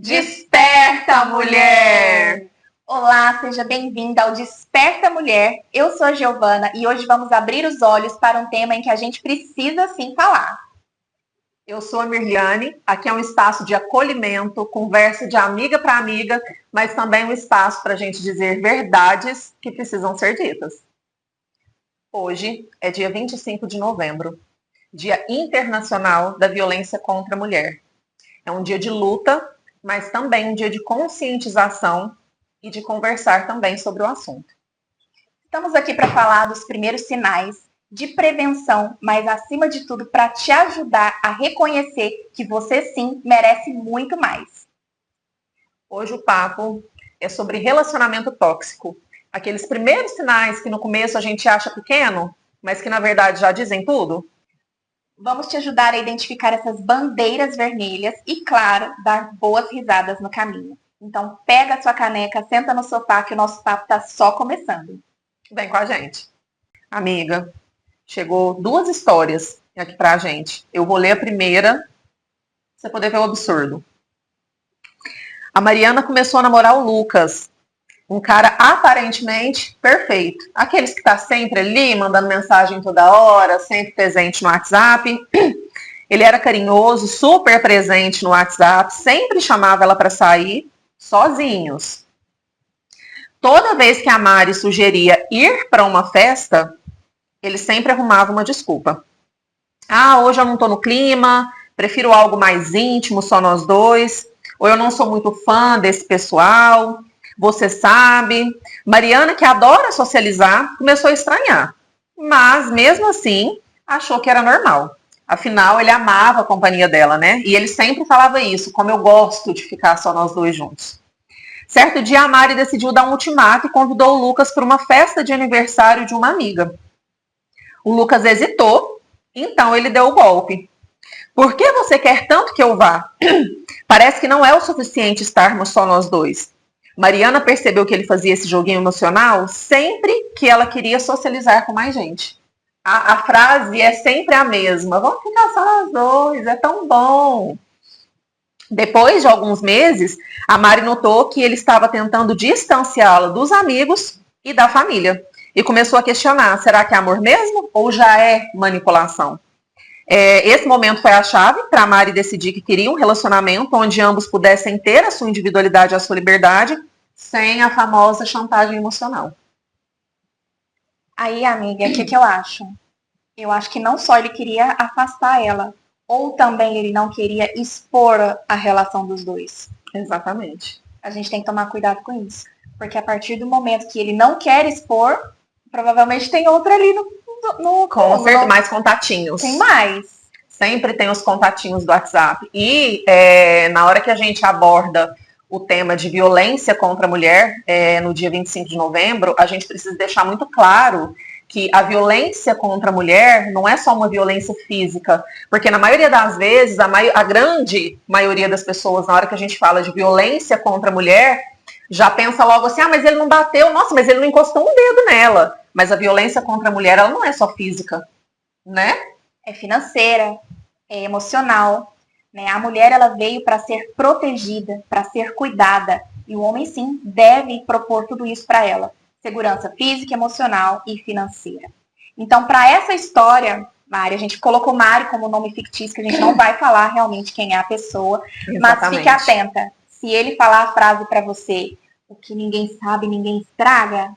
Desperta, mulher! Olá, seja bem-vinda ao Desperta Mulher. Eu sou a Giovana e hoje vamos abrir os olhos para um tema em que a gente precisa sim falar. Eu sou a Mirliane, aqui é um espaço de acolhimento, conversa de amiga para amiga, mas também um espaço para a gente dizer verdades que precisam ser ditas. Hoje é dia 25 de novembro, Dia Internacional da Violência contra a Mulher. É um dia de luta, mas também um dia de conscientização e de conversar também sobre o assunto. Estamos aqui para falar dos primeiros sinais de prevenção, mas acima de tudo para te ajudar a reconhecer que você sim merece muito mais. Hoje o papo é sobre relacionamento tóxico. Aqueles primeiros sinais que no começo a gente acha pequeno, mas que na verdade já dizem tudo. Vamos te ajudar a identificar essas bandeiras vermelhas e, claro, dar boas risadas no caminho. Então, pega a sua caneca, senta no sofá que o nosso papo está só começando. Vem com a gente. Amiga, chegou duas histórias aqui pra gente. Eu vou ler a primeira, pra você poder ver o absurdo. A Mariana começou a namorar o Lucas, um cara aparentemente perfeito. Aqueles que tá sempre ali, mandando mensagem toda hora, sempre presente no WhatsApp. Ele era carinhoso, super presente no WhatsApp, sempre chamava ela para sair sozinhos. Toda vez que a Mari sugeria ir para uma festa, ele sempre arrumava uma desculpa. Ah, hoje eu não tô no clima, prefiro algo mais íntimo, só nós dois. Ou eu não sou muito fã desse pessoal. Você sabe. Mariana, que adora socializar, começou a estranhar. Mas, mesmo assim, achou que era normal. Afinal, ele amava a companhia dela, né? E ele sempre falava isso, como eu gosto de ficar só nós dois juntos. Certo dia, a Mari decidiu dar um ultimato e convidou o Lucas para uma festa de aniversário de uma amiga. O Lucas hesitou, então ele deu o golpe. Por que você quer tanto que eu vá? Parece que não é o suficiente estarmos só nós dois. Mariana percebeu que ele fazia esse joguinho emocional sempre que ela queria socializar com mais gente. A frase é sempre a mesma. Vamos ficar só nós dois, é tão bom. Depois de alguns meses, a Mari notou que ele estava tentando distanciá-la dos amigos e da família. E começou a questionar, será que é amor mesmo ou já é manipulação? Esse momento foi a chave para a Mari decidir que queria um relacionamento onde ambos pudessem ter a sua individualidade e a sua liberdade, sem a famosa chantagem emocional. Aí, amiga, o que eu acho? Eu acho que não só ele queria afastar ela, ou também ele não queria expor a relação dos dois. Exatamente. A gente tem que tomar cuidado com isso. Porque a partir do momento que ele não quer expor, provavelmente tem outra ali Com certeza, mais contatinhos. Tem mais. Sempre tem os contatinhos do WhatsApp. E na hora que a gente aborda o tema de violência contra a mulher, no dia 25 de novembro, a gente precisa deixar muito claro que a violência contra a mulher não é só uma violência física, porque na maioria das vezes, a grande maioria das pessoas, na hora que a gente fala de violência contra a mulher, já pensa logo assim, mas ele não bateu, nossa, mas ele não encostou um dedo nela. Mas a violência contra a mulher, ela não é só física, né? É financeira, é emocional, né? A mulher, ela veio para ser protegida, para ser cuidada, e o homem, sim, deve propor tudo isso para ela. Segurança física, emocional e financeira. Então, para essa história, Mari, a gente colocou Mari como nome fictício, que a gente não vai falar realmente quem é a pessoa, Exatamente. Mas fique atenta. Se ele falar a frase para você, o que ninguém sabe, ninguém estraga,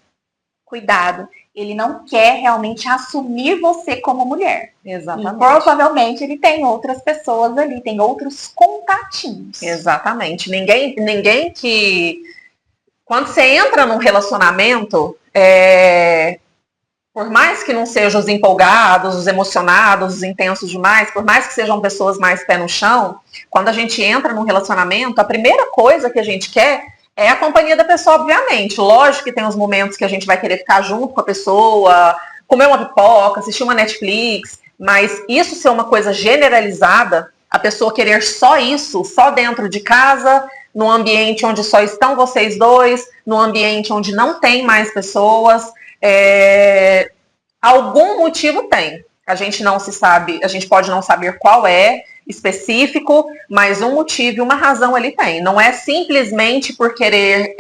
cuidado. Ele não quer realmente assumir você como mulher. Exatamente. E provavelmente ele tem outras pessoas ali, tem outros contatinhos. Exatamente. Ninguém que... Quando você entra num relacionamento, por mais que não sejam os empolgados, os emocionados, os intensos demais, por mais que sejam pessoas mais pé no chão, quando a gente entra num relacionamento, a primeira coisa que a gente quer é a companhia da pessoa, obviamente. Lógico que tem os momentos que a gente vai querer ficar junto com a pessoa, comer uma pipoca, assistir uma Netflix, mas isso ser uma coisa generalizada, a pessoa querer só isso, só dentro de casa, num ambiente onde só estão vocês dois, num ambiente onde não tem mais pessoas, algum motivo tem. A gente não se sabe, a gente pode não saber qual é, específico, mas um motivo e uma razão ele tem. Não é simplesmente por querer,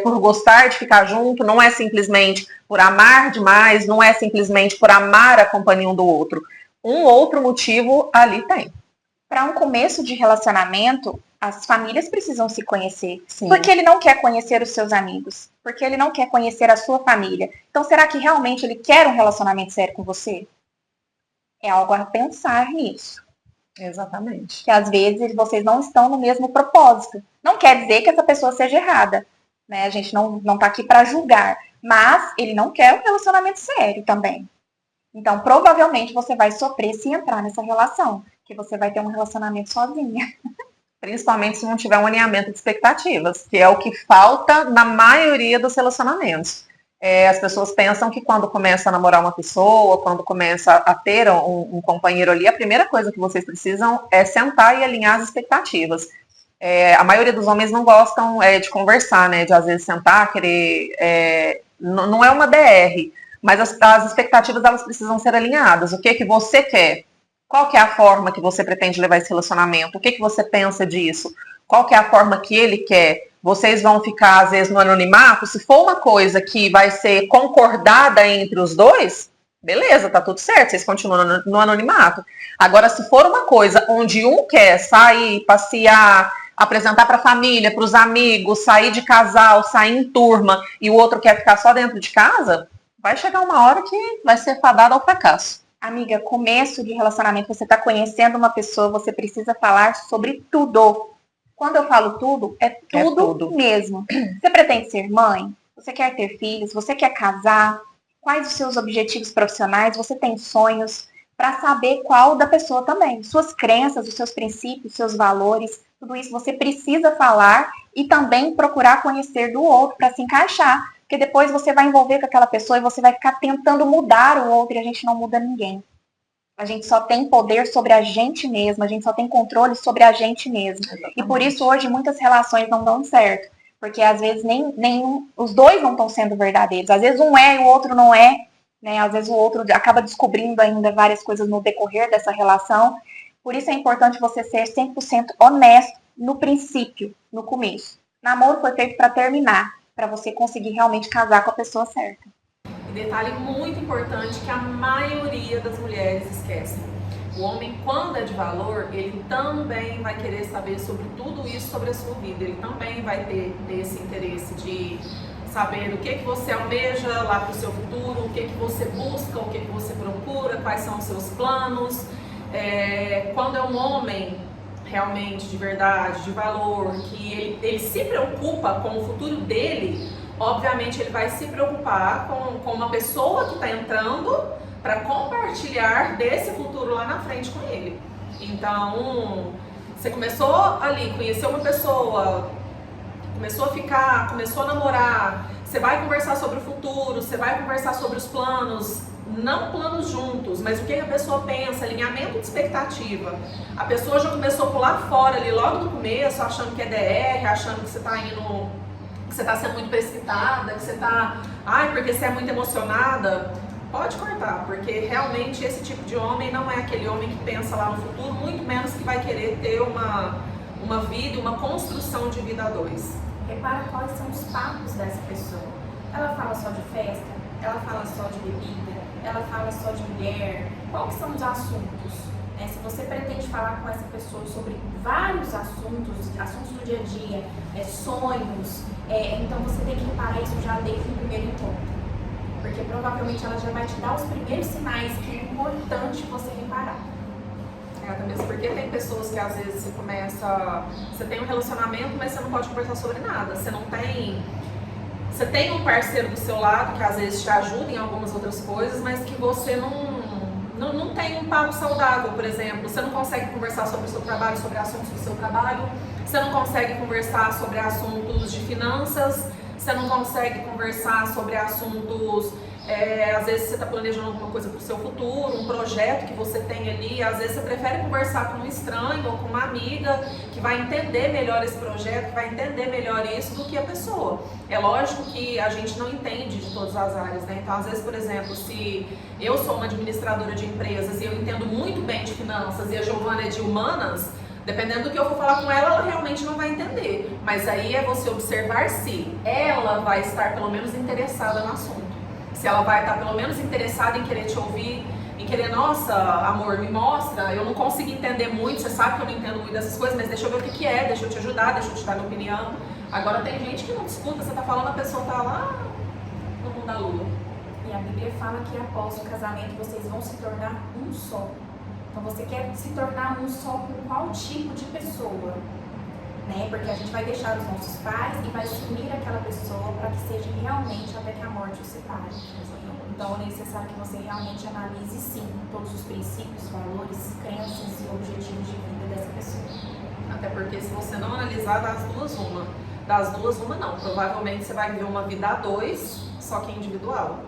por gostar de ficar junto, não é simplesmente por amar demais, não é simplesmente por amar a companhia um do outro. Um outro motivo ali tem. Para um começo de relacionamento, as famílias precisam se conhecer. Sim. Porque ele não quer conhecer os seus amigos. Porque ele não quer conhecer a sua família. Então, será que realmente ele quer um relacionamento sério com você? É algo a pensar nisso. Exatamente. Que às vezes vocês não estão no mesmo propósito. Não quer dizer que essa pessoa seja errada. Né? A gente não tá aqui para julgar. Mas ele não quer um relacionamento sério também. Então, provavelmente, você vai sofrer se entrar nessa relação. Que você vai ter um relacionamento sozinha. Principalmente se não tiver um alinhamento de expectativas, que é o que falta na maioria dos relacionamentos. As pessoas pensam que quando começa a namorar uma pessoa, quando começa a ter um companheiro ali, a primeira coisa que vocês precisam é sentar e alinhar as expectativas. A maioria dos homens não gostam de conversar, né? De às vezes sentar, querer... não é uma DR, mas as expectativas elas precisam ser alinhadas. O que você quer? Qual que é a forma que você pretende levar esse relacionamento? O que você pensa disso? Qual que é a forma que ele quer? Vocês vão ficar, às vezes, no anonimato? Se for uma coisa que vai ser concordada entre os dois, beleza, tá tudo certo, vocês continuam no anonimato. Agora, se for uma coisa onde um quer sair, passear, apresentar para a família, para os amigos, sair de casal, sair em turma, e o outro quer ficar só dentro de casa, vai chegar uma hora que vai ser fadada ao fracasso. Amiga, começo de relacionamento, você está conhecendo uma pessoa, você precisa falar sobre tudo. Quando eu falo tudo, é tudo mesmo. Você pretende ser mãe? Você quer ter filhos? Você quer casar? Quais os seus objetivos profissionais? Você tem sonhos? Para saber qual da pessoa também. Suas crenças, os seus princípios, seus valores, tudo isso você precisa falar e também procurar conhecer do outro para se encaixar. Porque depois você vai envolver com aquela pessoa e você vai ficar tentando mudar o outro e a gente não muda ninguém. A gente só tem poder sobre a gente mesma, a gente só tem controle sobre a gente mesma. Exatamente. E por isso hoje muitas relações não dão certo. Porque às vezes os dois não estão sendo verdadeiros. Às vezes um é e o outro não é. Né? Às vezes o outro acaba descobrindo ainda várias coisas no decorrer dessa relação. Por isso é importante você ser 100% honesto no princípio, no começo. Namoro foi feito para terminar. Para você conseguir realmente casar com a pessoa certa. E detalhe muito importante que a maioria das mulheres esquecem. O homem, quando é de valor, ele também vai querer saber sobre tudo isso sobre a sua vida. Ele também vai ter esse interesse de saber o que você almeja lá para o seu futuro, o que você busca, o que você procura, quais são os seus planos. Quando é um homem realmente de verdade, de valor, que ele se preocupa com o futuro dele, obviamente ele vai se preocupar com uma pessoa que está entrando para compartilhar desse futuro lá na frente com ele. Então, você começou ali, conheceu uma pessoa, começou a ficar, começou a namorar, você vai conversar sobre o futuro, você vai conversar sobre os planos, não planos juntos, mas o que a pessoa pensa, alinhamento de expectativa. A pessoa já começou a pular fora ali logo no começo, achando que é DR, achando que você está indo, que você está sendo muito precipitada, que você está, porque você é muito emocionada. Pode cortar, porque realmente esse tipo de homem não é aquele homem que pensa lá no futuro, muito menos que vai querer ter uma vida, uma construção de vida a dois. Repara quais são os papos dessa pessoa. Ela fala só de festa, ela fala só de bebida, ela fala só de mulher. Quais são os assuntos? Se você pretende falar com essa pessoa sobre vários assuntos do dia a dia, sonhos, então você tem que reparar isso já desde o primeiro encontro. Porque provavelmente ela já vai te dar os primeiros sinais que é importante você reparar. Até mesmo porque tem pessoas que às vezes você tem um relacionamento, mas você não pode conversar sobre nada. Você tem um parceiro do seu lado que às vezes te ajuda em algumas outras coisas, mas que você não tem um papo saudável, por exemplo. Você não consegue conversar sobre o seu trabalho, sobre assuntos do seu trabalho. Você não consegue conversar sobre assuntos de finanças. Você não consegue conversar sobre assuntos às vezes você está planejando alguma coisa para o seu futuro, um projeto que você tem ali, às vezes você prefere conversar com um estranho ou com uma amiga que vai entender melhor esse projeto, que vai entender melhor isso do que a pessoa. É lógico que a gente não entende de todas as áreas, né? Então, às vezes, por exemplo, se eu sou uma administradora de empresas e eu entendo muito bem de finanças e a Giovana é de humanas, dependendo do que eu for falar com ela, ela realmente não vai entender. Mas aí é você observar se ela vai estar pelo menos interessada no assunto. Se ela vai estar pelo menos interessada em querer te ouvir, em querer, nossa, amor, me mostra, eu não consigo entender muito, você sabe que eu não entendo muito dessas coisas, mas deixa eu ver o que é, deixa eu te ajudar, deixa eu te dar minha opinião. Agora tem gente que não escuta, você tá falando, a pessoa tá lá no mundo da lua. E a Bíblia fala que após o casamento vocês vão se tornar um só. Então você quer se tornar um só com qual tipo de pessoa? Né? Porque a gente vai deixar os nossos pais e vai se unir àquela pessoa para que seja realmente até que a morte os separe. Então é necessário que você realmente analise sim todos os princípios, valores, crenças e objetivos de vida dessa pessoa. Até porque se você não analisar das duas uma não. Provavelmente você vai viver uma vida a dois, só que individual.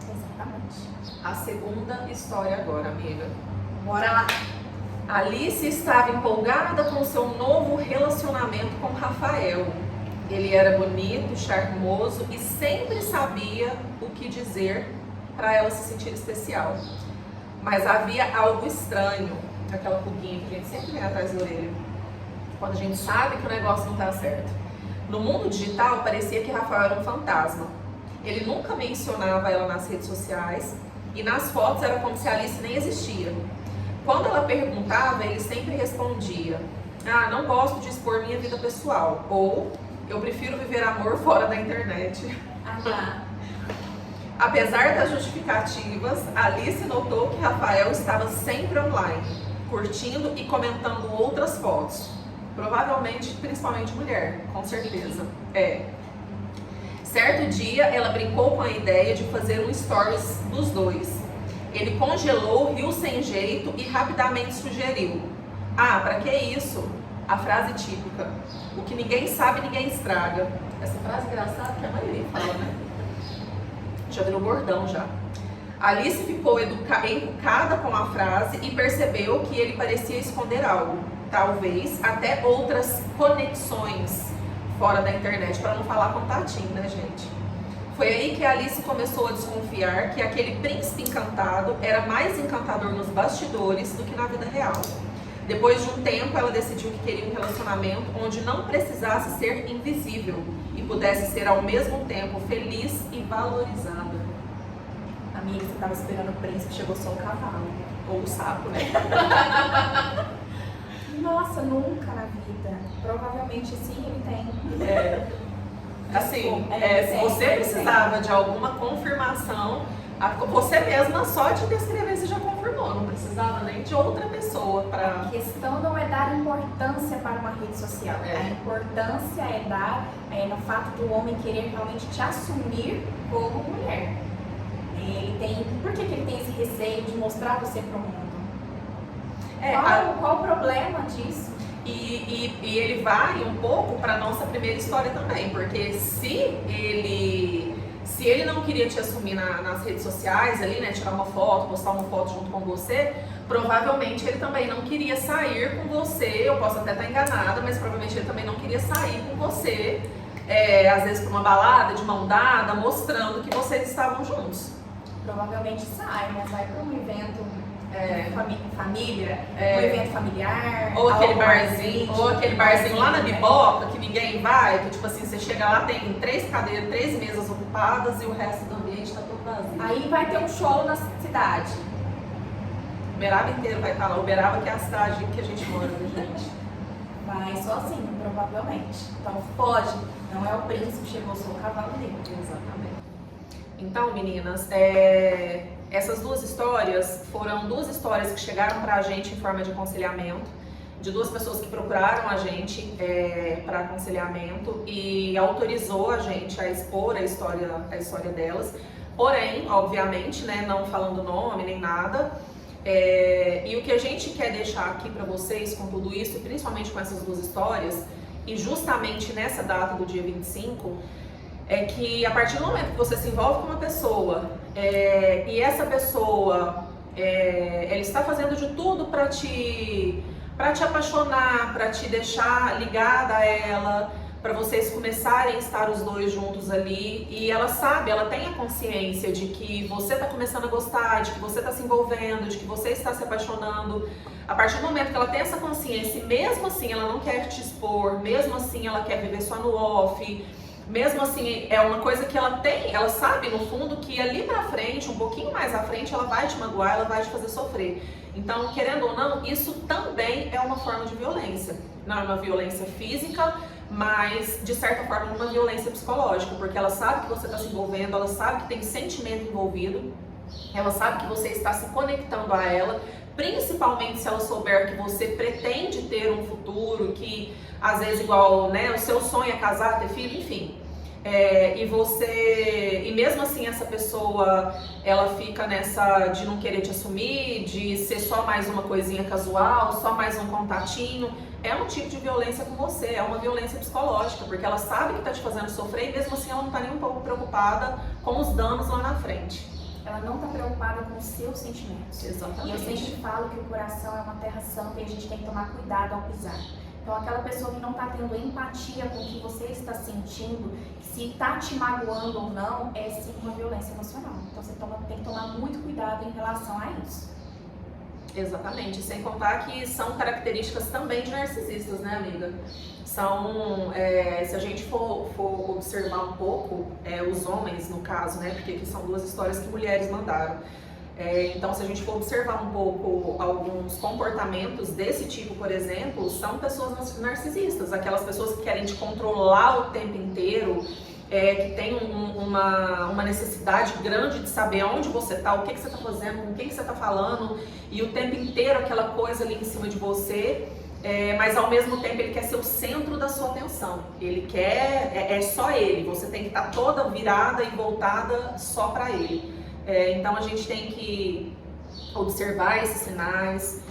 Exatamente. A segunda história agora, amiga. Bora lá! Alice estava empolgada com seu novo relacionamento com Rafael. Ele era bonito, charmoso e sempre sabia o que dizer para ela se sentir especial. Mas havia algo estranho, aquela pulguinha que a gente sempre vem atrás da orelha, quando a gente sabe que o negócio não está certo. No mundo digital, parecia que Rafael era um fantasma. Ele nunca mencionava ela nas redes sociais e nas fotos era como se a Alice nem existia. Quando ela perguntava, ele sempre respondia: ah, não gosto de expor minha vida pessoal, ou eu prefiro viver amor fora da internet. Apesar das justificativas, Alice notou que Rafael estava sempre online, curtindo e comentando outras fotos. Provavelmente, principalmente mulher, com certeza. Certo dia, ela brincou com a ideia de fazer um stories dos dois. Ele congelou, riu sem jeito e rapidamente sugeriu: ah, pra que isso? A frase típica: o que ninguém sabe, ninguém estraga. Essa frase engraçada que a maioria fala, né? Já virou bordão já. Alice ficou encucada com a frase e percebeu que ele parecia esconder algo. Talvez até outras conexões fora da internet, para não falar contatinho, né, gente? Foi aí que a Alice começou a desconfiar que aquele príncipe encantado era mais encantador nos bastidores do que na vida real. Depois de um tempo, ela decidiu que queria um relacionamento onde não precisasse ser invisível e pudesse ser ao mesmo tempo feliz e valorizada. Amiga, você estava esperando o príncipe, chegou só o cavalo. Ou o sapo, né? Nossa, nunca na vida. Provavelmente sim, ele tem. Assim, se você precisava de alguma confirmação, você mesma só de descrever você já confirmou, não precisava nem de outra pessoa para... A questão não é dar importância para uma rede social, a importância é dar no fato do homem querer realmente te assumir como mulher. Por que ele tem esse receio de mostrar você para o mundo? Qual o problema disso? E ele vai um pouco para nossa primeira história também, porque se ele não queria te assumir nas redes sociais ali, né, tirar uma foto, postar uma foto junto com você, provavelmente ele também não queria sair com você. Eu posso até estar enganada, mas provavelmente ele também não queria sair com você, às vezes para uma balada, de mão dada, mostrando que vocês estavam juntos. Provavelmente sai, mas vai para um evento família, um evento familiar, ou aquele barzinho lá na Biboca que ninguém vai, que tipo assim, você chega lá, tem 3 cadeiras, 3 mesas ocupadas e o resto do ambiente tá todo vazio. Aí vai ter um show na cidade. Uberaba inteiro vai estar lá. Uberaba que é a cidade que a gente mora, né, gente? Vai sozinho, provavelmente. Então pode, não é o príncipe, chegou só o cavalo dele. Exatamente. Então, meninas, essas 2 histórias foram 2 histórias que chegaram pra gente em forma de aconselhamento, de 2 pessoas que procuraram a gente para aconselhamento e autorizou a gente a expor a história delas. Porém, obviamente, né, não falando nome nem nada. E o que a gente quer deixar aqui para vocês com tudo isso, e principalmente com essas 2 histórias, e justamente nessa data do dia 25, é que a partir do momento que você se envolve com uma pessoa e essa pessoa ela está fazendo de tudo para te apaixonar, para te deixar ligada a ela, para vocês começarem a estar os dois juntos ali, e ela sabe, ela tem a consciência de que você está começando a gostar, de que você está se envolvendo, de que você está se apaixonando. A partir do momento que ela tem essa consciência e mesmo assim ela não quer te expor, mesmo assim ela quer viver só no off, mesmo assim é uma coisa que ela tem, ela sabe no fundo que ali pra frente, um pouquinho mais à frente, ela vai te magoar, ela vai te fazer sofrer. Então, querendo ou não, isso também é uma forma de violência. Não é uma violência física, mas de certa forma uma violência psicológica, porque ela sabe que você está se envolvendo, ela sabe que tem sentimento envolvido, ela sabe que você está se conectando a ela, principalmente se ela souber que você pretende ter um futuro, que às vezes igual, né, o seu sonho é casar, ter filho, enfim. E mesmo assim essa pessoa, ela fica nessa de não querer te assumir, de ser só mais uma coisinha casual, só mais um contatinho. É um tipo de violência com você, é uma violência psicológica, porque ela sabe que tá te fazendo sofrer e mesmo assim ela não tá nem um pouco preocupada com os danos lá na frente. Ela não está preocupada com os seus sentimentos. Exatamente. E eu sempre falo que o coração é uma terra santa e a gente tem que tomar cuidado ao pisar. Então, aquela pessoa que não está tendo empatia com o que você está sentindo, se está te magoando ou não, é sim uma violência emocional. Então, você tem que tomar muito cuidado em relação a isso. Exatamente, sem contar que são características também de narcisistas, né, amiga? São, se a gente for observar um pouco, os homens no caso, né, porque aqui são duas histórias que mulheres mandaram. Então, se a gente for observar um pouco alguns comportamentos desse tipo, por exemplo, são pessoas narcisistas, aquelas pessoas que querem te controlar o tempo inteiro, que tem uma necessidade grande de saber onde você está, o que você está fazendo, com quem que você está falando, e o tempo inteiro aquela coisa ali em cima de você, mas ao mesmo tempo ele quer ser o centro da sua atenção. Ele quer, é só ele, você tem que estar toda virada e voltada só para ele. Então a gente tem que observar esses sinais,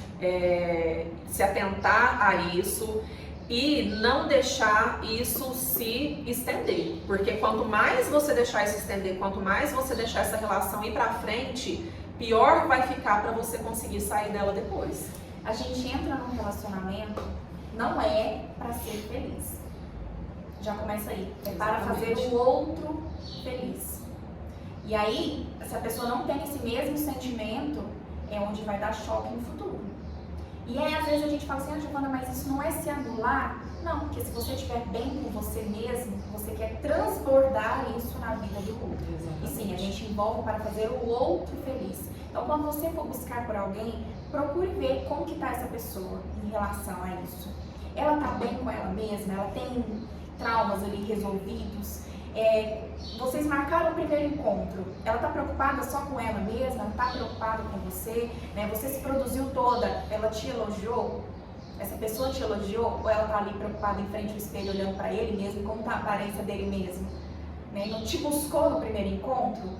se atentar a isso e não deixar isso se estender, porque quanto mais você deixar isso estender, quanto mais você deixar essa relação ir pra frente, pior vai ficar para você conseguir sair dela depois. A gente entra num relacionamento, não é para ser feliz. Já começa aí, é para fazer o outro feliz. E aí, se a pessoa não tem esse mesmo sentimento, é onde vai dar choque no futuro. E aí, às vezes a gente fala assim, Giovana, mas isso não é se anular? Não, porque se você estiver bem com você mesmo, você quer transbordar isso na vida do outro. Exatamente. E sim, a gente envolve para fazer o outro feliz. Então, quando você for buscar por alguém, procure ver como que está essa pessoa em relação a isso. Ela está bem com ela mesma? Ela tem traumas ali resolvidos? Vocês marcaram o primeiro encontro, ela está preocupada só com ela mesma, não está preocupada com você, né? Você se produziu toda, ela te elogiou, essa pessoa te elogiou, ou ela está ali preocupada em frente ao espelho olhando para ele mesmo, como está a aparência dele mesmo, né? Não te buscou no primeiro encontro?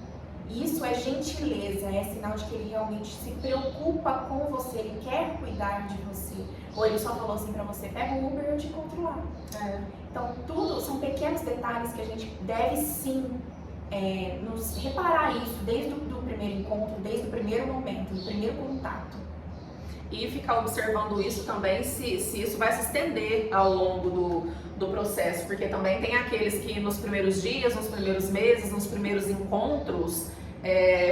Isso é gentileza, é sinal de que ele realmente se preocupa com você, ele quer cuidar de você. Ou ele só falou assim pra você, pega o Uber e eu te encontro lá. Então, tudo são pequenos detalhes que a gente deve sim nos reparar isso desde o primeiro encontro, desde o primeiro momento, do primeiro contato. E ficar observando isso também, se isso vai se estender ao longo do processo, porque também tem aqueles que nos primeiros dias, nos primeiros meses, nos primeiros encontros,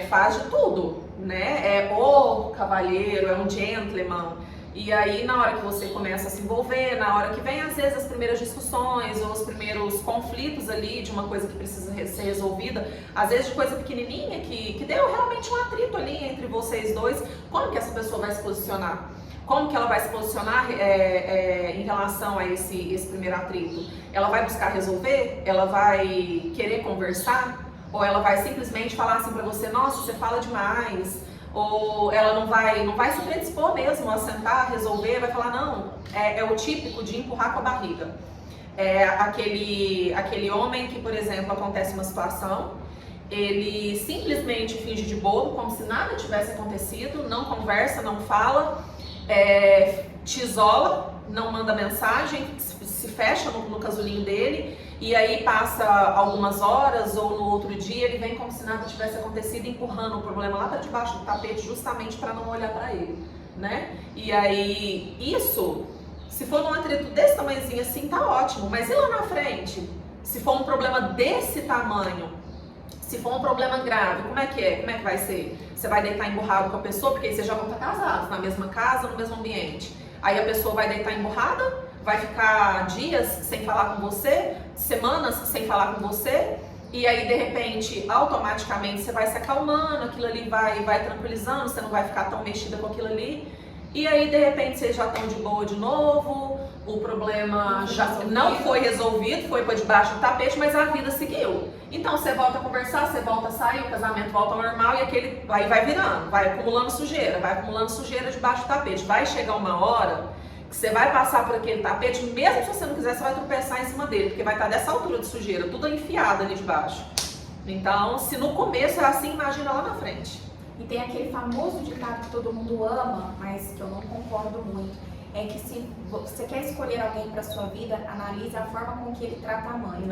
faz de tudo, né? É o cavalheiro, é um gentleman. E aí, na hora que você começa a se envolver, na hora que vem, às vezes, as primeiras discussões ou os primeiros conflitos ali de uma coisa que precisa ser resolvida, às vezes de coisa pequenininha que deu realmente um atrito ali entre vocês dois, como que essa pessoa vai se posicionar? Como que ela vai se posicionar em relação a esse primeiro atrito? Ela vai buscar resolver? Ela vai querer conversar? Ou ela vai simplesmente falar assim pra você, nossa, você fala demais? Ou ela não vai se predispor mesmo a sentar, resolver, vai falar, não, é o típico de empurrar com a barriga. É aquele homem que, por exemplo, acontece uma situação, ele simplesmente finge de bobo, como se nada tivesse acontecido, não conversa, não fala, te isola, não manda mensagem, se fecha no casulinho dele E aí passa algumas horas ou no outro dia ele vem como se nada tivesse acontecido, empurrando o problema lá para debaixo do tapete justamente para não olhar para ele, né? E aí isso, se for num atrito desse tamanhozinho assim, tá ótimo, mas e lá na frente? Se for um problema desse tamanho, se for um problema grave, como é que é? Como é que vai ser? Você vai deitar emburrado com a pessoa, porque aí vocês já vão estar casados, na mesma casa, no mesmo ambiente. Aí a pessoa vai deitar emburrada, vai ficar dias sem falar com você, semanas sem falar com você, e aí de repente, automaticamente, você vai se acalmando, aquilo ali vai tranquilizando, você não vai ficar tão mexida com aquilo ali. E aí, de repente, vocês já estão de boa de novo, o problema já não foi resolvido, foi para debaixo do tapete, mas a vida seguiu. Então, você volta a conversar, você volta a sair, o casamento volta ao normal e aquele vai virando, vai acumulando sujeira debaixo do tapete. Vai chegar uma hora que você vai passar por aquele tapete, mesmo se você não quiser, você vai tropeçar em cima dele, porque vai estar dessa altura de sujeira, tudo enfiado ali debaixo. Então, se no começo é assim, imagina lá na frente. E tem aquele famoso ditado que todo mundo ama, mas que eu não concordo muito. É que se você quer escolher alguém para sua vida, analise a forma com que ele trata a mãe.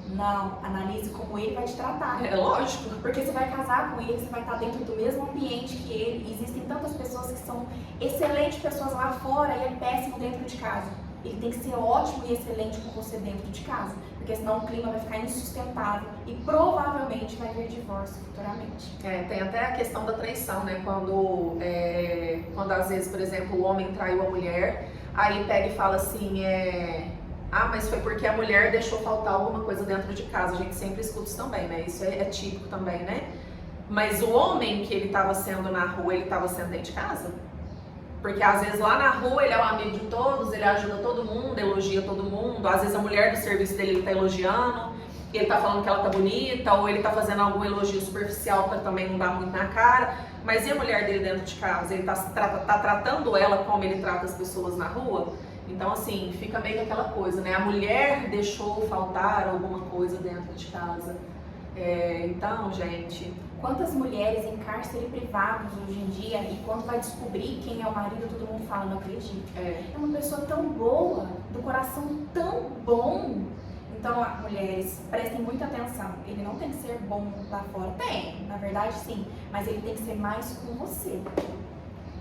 Não, analise como ele vai te tratar. É lógico. Porque você vai casar com ele, você vai estar dentro do mesmo ambiente que ele. Existem tantas pessoas que são excelentes pessoas lá fora e é péssimo dentro de casa. Ele tem que ser ótimo e excelente com você dentro de casa, porque senão o clima vai ficar insustentável e provavelmente vai haver divórcio futuramente. Tem até a questão da traição, né? Quando às vezes, por exemplo, o homem traiu a mulher, aí pega e fala assim, mas foi porque a mulher deixou faltar alguma coisa dentro de casa. A gente sempre escuta isso também, né? Isso é típico também, né? Mas o homem que ele estava sendo na rua, ele estava sendo dentro de casa? Porque às vezes lá na rua ele é o amigo de todos, ele ajuda todo mundo, elogia todo mundo. Às vezes a mulher do serviço dele ele tá elogiando, ele tá falando que ela tá bonita, ou ele tá fazendo algum elogio superficial para também não dar muito na cara. Mas e a mulher dele dentro de casa? Ele tá tratando ela como ele trata as pessoas na rua? Então assim, fica meio aquela coisa, né? A mulher deixou faltar alguma coisa dentro de casa. Então, gente... Quantas mulheres em cárcere privados hoje em dia, e quando vai descobrir quem é o marido, todo mundo fala, não acredito. É uma pessoa tão boa, do coração tão bom. Então, mulheres, prestem muita atenção. Ele não tem que ser bom lá fora. Tem, na verdade sim, mas ele tem que ser mais com você.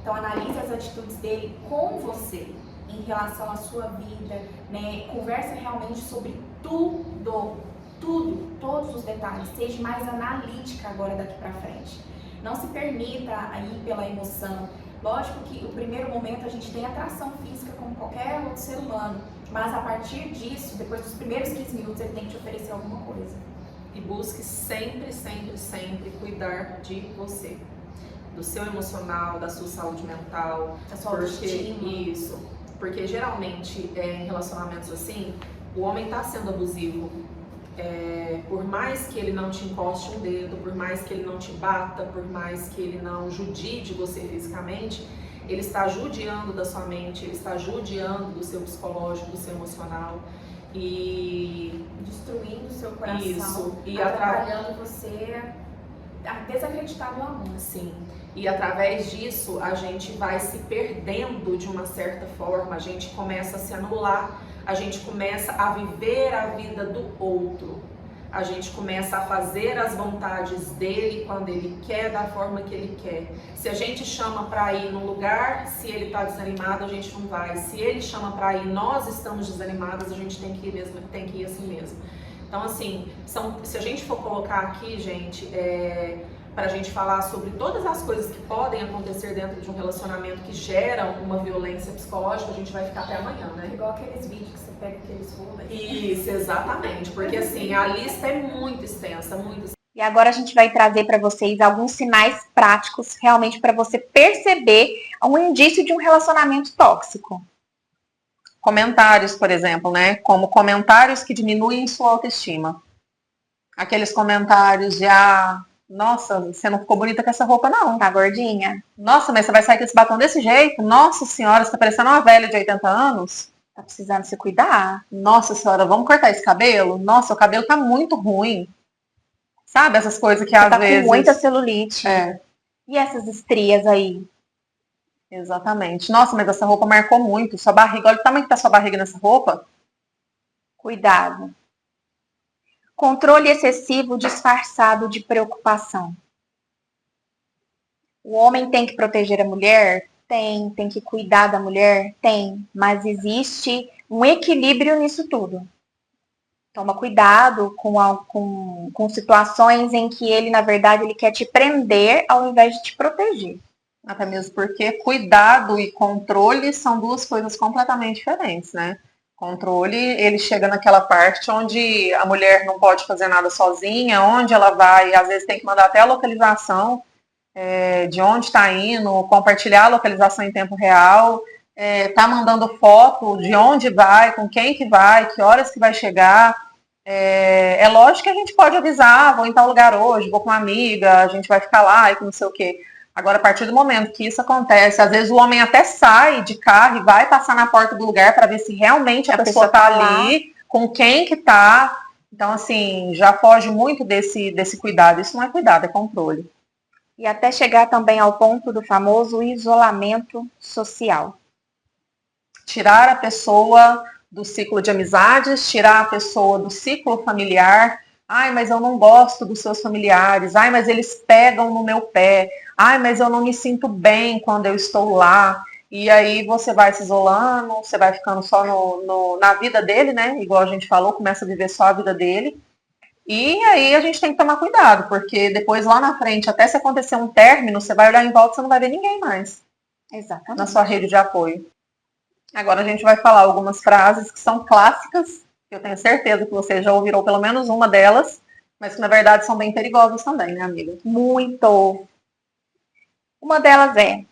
Então, analise as atitudes dele com você, em relação à sua vida, né? Conversa realmente sobre tudo, todos os detalhes. Seja mais analítica agora daqui pra frente. Não se permita ir pela emoção. Lógico que o primeiro momento a gente tem atração física como qualquer outro ser humano, mas a partir disso, depois dos primeiros 15 minutos, ele tem que te oferecer alguma coisa. E busque sempre, sempre, sempre cuidar de você, do seu emocional, da sua saúde mental, da sua autoestima. Isso, porque geralmente em relacionamentos assim, o homem está sendo abusivo. Por mais que ele não te encoste um dedo, por mais que ele não te bata, por mais que ele não judie de você fisicamente, ele está judiando da sua mente, ele está judiando do seu psicológico, do seu emocional e destruindo o seu coração, isso, e atrapalhando você a desacreditar no amor. Sim. E através disso a gente vai se perdendo de uma certa forma, a gente começa a se anular, a gente começa a viver a vida do outro, a gente começa a fazer as vontades dele quando ele quer, da forma que ele quer. Se a gente chama para ir num lugar, se ele está desanimado, a gente não vai. Se ele chama para ir, nós estamos desanimadas, a gente tem que ir mesmo, tem que ir assim mesmo. Então assim, se a gente for colocar aqui, gente, para a gente falar sobre todas as coisas que podem acontecer dentro de um relacionamento que geram uma violência psicológica, a gente vai ficar até amanhã, né? Igual aqueles vídeos que você pega aqueles rolos. Isso, exatamente, porque assim, a lista é muito extensa, muito extensa. E agora a gente vai trazer para vocês alguns sinais práticos, realmente para você perceber um indício de um relacionamento tóxico. Comentários, por exemplo, né? Como comentários que diminuem sua autoestima. Aqueles comentários de, nossa, você não ficou bonita com essa roupa, não. Tá gordinha. Nossa, mas você vai sair com esse batom desse jeito? Nossa senhora, você tá parecendo uma velha de 80 anos. Tá precisando se cuidar. Nossa senhora, vamos cortar esse cabelo? Nossa, o cabelo tá muito ruim. Sabe, essas coisas que às vezes... Tá com muita celulite. É. E essas estrias aí? Exatamente. Nossa, mas essa roupa marcou muito. Sua barriga, olha o tamanho que tá sua barriga nessa roupa. Cuidado. Controle excessivo disfarçado de preocupação. O homem tem que proteger a mulher? Tem que cuidar da mulher? Tem, mas existe um equilíbrio nisso tudo. Toma cuidado com situações em que ele, na verdade, ele quer te prender ao invés de te proteger. Até mesmo porque cuidado e controle são duas coisas completamente diferentes, né? Controle, ele chega naquela parte onde a mulher não pode fazer nada sozinha, onde ela vai, às vezes tem que mandar até a localização de onde está indo, compartilhar a localização em tempo real, tá mandando foto de onde vai, com quem que vai, que horas que vai chegar. É lógico que a gente pode avisar, vou em tal lugar hoje, vou com uma amiga, a gente vai ficar lá e que não sei o quê. Agora, a partir do momento que isso acontece, às vezes o homem até sai de carro e vai passar na porta do lugar para ver se realmente a pessoa está ali, com quem que tá. Então, assim, já foge muito desse cuidado. Isso não é cuidado, é controle. E até chegar também ao ponto do famoso isolamento social. Tirar a pessoa do ciclo de amizades, tirar a pessoa do ciclo familiar. Ai, mas eu não gosto dos seus familiares. Ai, mas eles pegam no meu pé. Ai, mas eu não me sinto bem quando eu estou lá. E aí você vai se isolando, você vai ficando só na vida dele, né? Igual a gente falou, começa a viver só a vida dele. E aí a gente tem que tomar cuidado, porque depois lá na frente, até se acontecer um término, você vai olhar em volta e você não vai ver ninguém mais. Exatamente. Na sua rede de apoio. Agora a gente vai falar algumas frases que são clássicas, que eu tenho certeza que você já ouviram pelo menos uma delas, mas que na verdade são bem perigosas também, né, amiga? Muito. Uma delas é: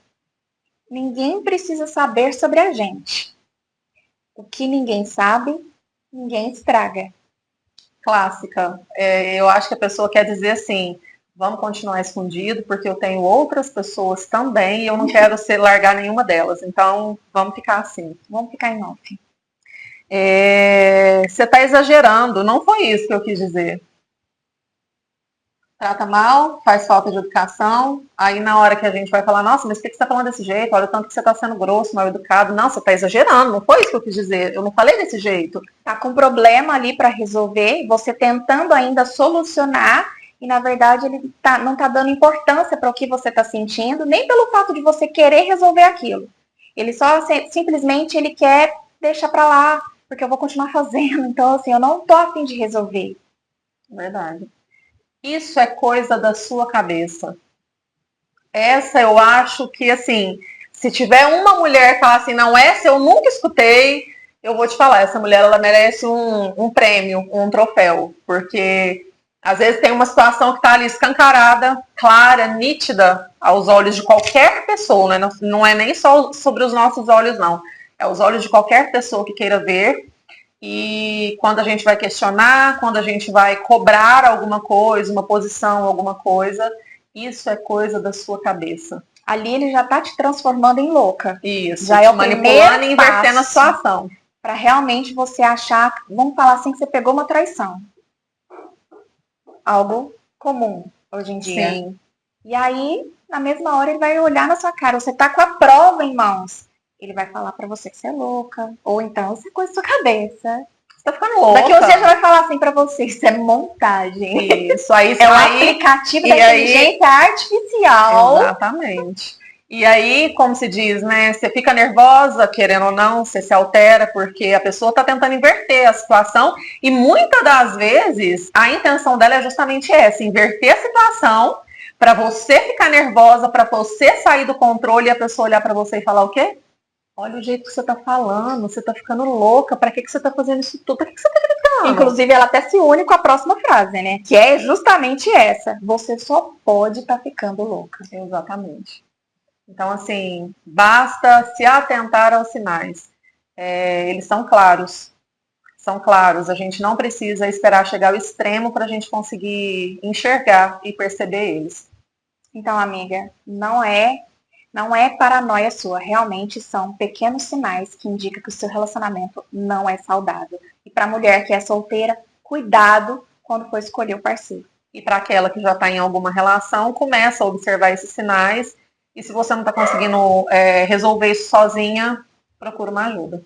ninguém precisa saber sobre a gente. O que ninguém sabe, ninguém estraga. Clássica. Eu acho que a pessoa quer dizer assim, vamos continuar escondido, porque eu tenho outras pessoas também e eu não quero largar nenhuma delas. Então, vamos ficar assim. Vamos ficar em off. Você está exagerando. Não foi isso que eu quis dizer. Trata mal, faz falta de educação. Aí, na hora que a gente vai falar, nossa, mas por que você está falando desse jeito? Olha o tanto que você está sendo grosso, mal educado. Não, você está exagerando. Não foi isso que eu quis dizer. Eu não falei desse jeito. Tá com um problema ali para resolver, você tentando ainda solucionar, e na verdade ele não tá dando importância para o que você está sentindo, nem pelo fato de você querer resolver aquilo. Ele só simplesmente ele quer deixar para lá, porque eu vou continuar fazendo. Então, assim, eu não tô a fim de resolver. Verdade. Isso é coisa da sua cabeça. Essa eu acho que, assim, se tiver uma mulher que falar assim, não, essa eu nunca escutei, eu vou te falar, essa mulher, ela merece um prêmio, um troféu, porque às vezes tem uma situação que está ali escancarada, clara, nítida, aos olhos de qualquer pessoa, né? Não é nem só sobre os nossos olhos, não. É os olhos de qualquer pessoa que queira ver. E quando a gente vai questionar, quando a gente vai cobrar alguma coisa, uma posição, alguma coisa, isso é coisa da sua cabeça. Ali ele já tá te transformando em louca. Isso, já é o manipulando e invertendo a situação. Para realmente você achar, vamos falar assim, que você pegou uma traição. Algo comum hoje em dia. Sim. E aí, na mesma hora, ele vai olhar na sua cara. Você tá com a prova em mãos. Ele vai falar pra você que você é louca. Ou então, isso é coisa da sua cabeça. Você tá ficando louca. Daqui uns dias já vai falar assim pra você, isso é montagem. Isso aí. É um aplicativo da inteligência artificial. Exatamente. E aí, como se diz, né? Você fica nervosa, querendo ou não, você se altera, porque a pessoa tá tentando inverter a situação. E muitas das vezes, a intenção dela é justamente essa, inverter a situação para você ficar nervosa, para você sair do controle e a pessoa olhar para você e falar o quê? Olha o jeito que você tá falando, você tá ficando louca, pra que você tá fazendo isso tudo? Pra que você tá gritando? Inclusive, ela até se une com a próxima frase, né? Que é justamente essa. Você só pode estar ficando louca. Exatamente. Então, assim, basta se atentar aos sinais. Eles são claros. São claros. A gente não precisa esperar chegar ao extremo pra gente conseguir enxergar e perceber eles. Então, amiga, não é paranoia sua, realmente são pequenos sinais que indicam que o seu relacionamento não é saudável. E para a mulher que é solteira, cuidado quando for escolher o parceiro. E para aquela que já está em alguma relação, começa a observar esses sinais. E se você não está conseguindo resolver isso sozinha, procura uma ajuda.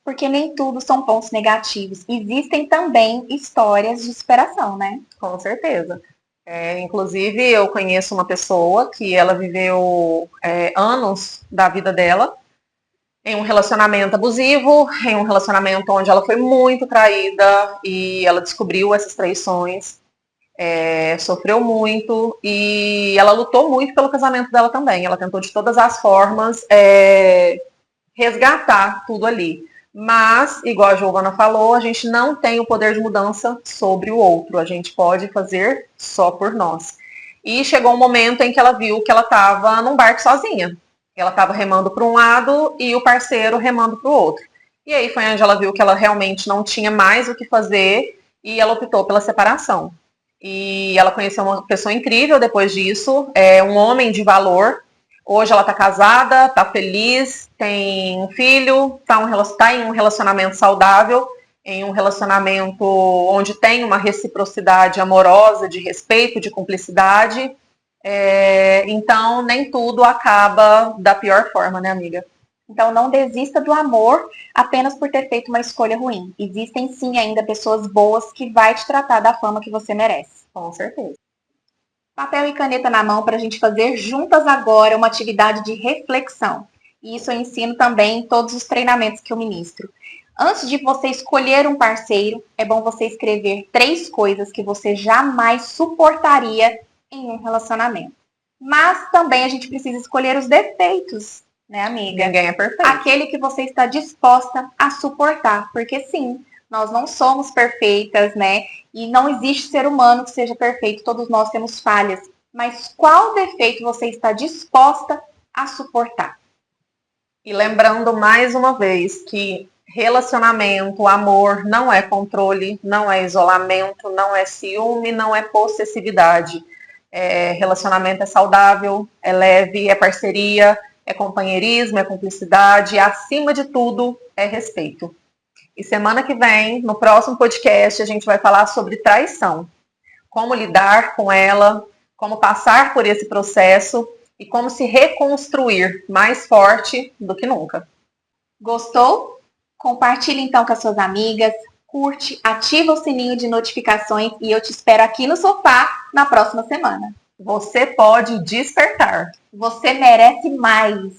Porque nem tudo são pontos negativos. Existem também histórias de superação, né? Com certeza. Inclusive, eu conheço uma pessoa que ela viveu anos da vida dela em um relacionamento abusivo, em um relacionamento onde ela foi muito traída e ela descobriu essas traições, sofreu muito e ela lutou muito pelo casamento dela também. Ela tentou de todas as formas resgatar tudo ali. Mas, igual a Giovana falou, a gente não tem o poder de mudança sobre o outro. A gente pode fazer só por nós. E chegou um momento em que ela viu que ela estava num barco sozinha. Ela estava remando para um lado e o parceiro remando para o outro. E aí foi onde ela viu que ela realmente não tinha mais o que fazer e ela optou pela separação. E ela conheceu uma pessoa incrível depois disso, um homem de valor. Hoje ela está casada, está feliz, tem um filho, está em um relacionamento saudável, em um relacionamento onde tem uma reciprocidade amorosa, de respeito, de cumplicidade. Então, nem tudo acaba da pior forma, né, amiga? Então, não desista do amor apenas por ter feito uma escolha ruim. Existem, sim, ainda pessoas boas que vai te tratar da forma que você merece. Com certeza. Papel e caneta na mão para a gente fazer juntas agora uma atividade de reflexão. E isso eu ensino também em todos os treinamentos que eu ministro. Antes de você escolher um parceiro, é bom você escrever 3 coisas que você jamais suportaria em um relacionamento. Mas também a gente precisa escolher os defeitos, né, amiga? Ninguém é perfeito. Aquele que você está disposta a suportar. Porque sim, nós não somos perfeitas, né? E não existe ser humano que seja perfeito. Todos nós temos falhas. Mas qual defeito você está disposta a suportar? E lembrando mais uma vez que relacionamento, amor, não é controle, não é isolamento, não é ciúme, não é possessividade. Relacionamento é saudável, é leve, é parceria, é companheirismo, é cumplicidade, e acima de tudo, é respeito. E semana que vem, no próximo podcast, a gente vai falar sobre traição. Como lidar com ela, como passar por esse processo e como se reconstruir mais forte do que nunca. Gostou? Compartilhe então com as suas amigas, curte, ativa o sininho de notificações e eu te espero aqui no sofá na próxima semana. Você pode despertar. Você merece mais.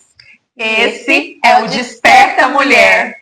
Esse é o Desperta Mulher.